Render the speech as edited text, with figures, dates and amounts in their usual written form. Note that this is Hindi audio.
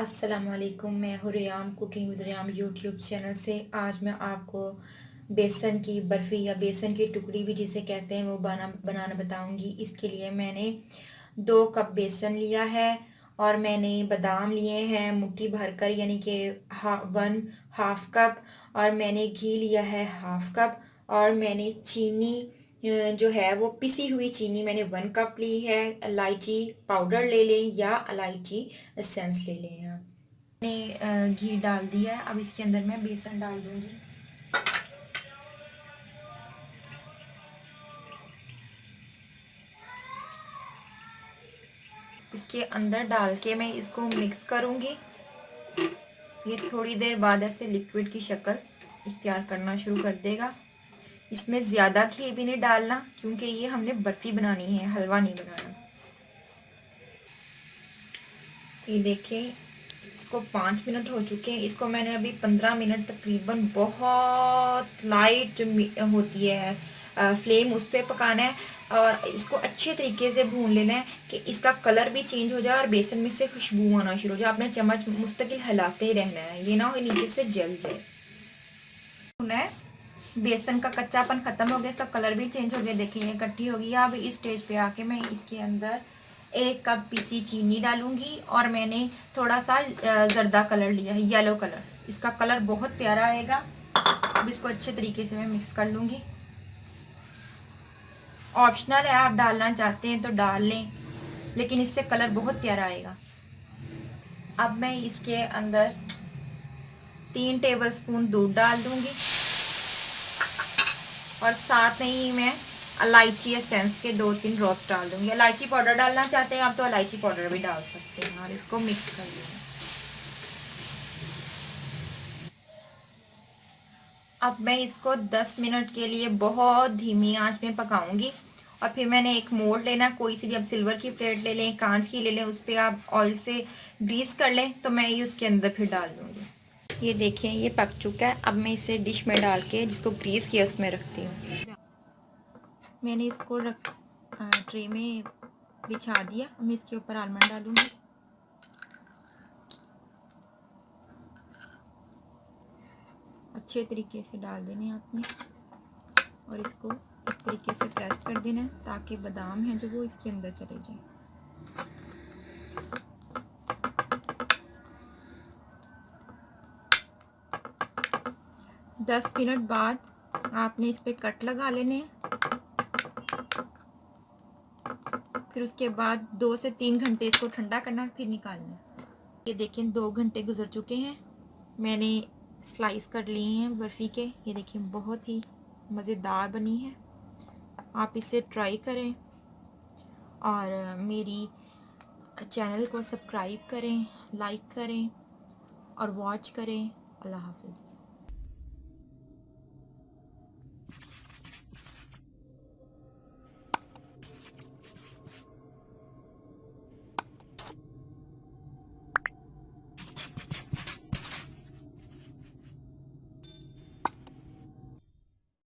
अस्सलामुअलैकुम, मैं हूँ realm cooking with realm YouTube channel से। आज मैं आपको बेसन की बर्फ़ी या बेसन की टुकड़ी भी जिसे कहते हैं वो बनाना बताऊंगी। इसके लिए मैंने 2 कप बेसन लिया है और मैंने बादाम लिए हैं मुट्ठी भरकर, यानी कि 1/2 कप। और मैंने घी लिया है 1/2 कप। और मैंने चीनी जो है वो पिसी हुई चीनी मैंने 1 कप ली है। इलायची पाउडर ले लें या इलायची एसेंस ले लें आप। मैंने घी डाल दिया है। अब इसके अंदर मैं बेसन डाल दूंगी। इसके अंदर डाल के मैं इसको मिक्स करूंगी। ये थोड़ी देर बाद ऐसे लिक्विड की शक्ल इख्तियार करना शुरू कर देगा। इसमें ज़्यादा घी भी नहीं डालना क्योंकि ये हमने बर्फ़ी बनानी है, हलवा नहीं बनाना। ये देखिए, इसको 5 मिनट हो चुके हैं। इसको मैंने अभी 15 मिनट तकरीबन बहुत लाइट जो होती है फ्लेम उस पर पकाना है और इसको अच्छे तरीके से भून लेना है कि इसका कलर भी चेंज हो जाए और बेसन में से खुशबू आना शुरू हो जाए। आपने चम्मच मुस्तकिल हिलाते ही रहना है, ये ना हो नीचे से जल जाए। बेसन का कच्चापन खत्म हो गया, इसका कलर भी चेंज हो गया। देखिए ये इकट्ठी होगी। अब इस स्टेज पे आके मैं इसके अंदर 1 कप पीसी चीनी डालूंगी और मैंने थोड़ा सा जर्दा कलर लिया है, येलो कलर। इसका कलर बहुत प्यारा आएगा। अब इसको अच्छे तरीके से मैं मिक्स कर लूंगी। ऑप्शनल है, आप डालना चाहते हैं तो डाल लें, लेकिन इससे कलर बहुत प्यारा आएगा। अब मैं इसके अंदर 3 टेबलस्पून दूध डाल दूंगी और साथ में ही मैं इलायची एसेंस के 2-3 ड्रॉप्स डाल दूंगी। इलायची पाउडर डालना चाहते हैं आप तो इलायची पाउडर भी डाल सकते हैं और इसको मिक्स कर लेंगे। अब मैं इसको 10 मिनट के लिए बहुत धीमी आंच में पकाऊंगी और फिर मैंने एक मोल्ड लेना, कोई सी भी, आप सिल्वर की प्लेट ले लें, कांच की ले लें, उस पर आप ऑयल से ग्रीस कर लें तो मैं ये उसके अंदर फिर डाल दूंगी। ये देखिए ये पक चुका है। अब मैं इसे डिश में डाल के जिसको ग्रीस किया उसमें रखती हूँ। मैंने इसको ट्रे में बिछा दिया। मैं इसके ऊपर आलमंड डालूंगी। अच्छे तरीके से डाल देने आपने और इसको इस तरीके से प्रेस कर देना है ताकि बादाम है जो वो इसके अंदर चले जाए। दस मिनट बाद आपने इस पे कट लगा लेने हैं। फिर उसके बाद 2 से 3 घंटे इसको ठंडा करना और फिर निकालना है। ये देखें 2 घंटे गुजर चुके हैं। मैंने स्लाइस कर लिए हैं बर्फ़ी के। ये देखिए बहुत ही मज़ेदार बनी है। आप इसे ट्राई करें और मेरी चैनल को सब्सक्राइब करें, लाइक करें और वॉच करें। अल्लाह हाफ़िज़।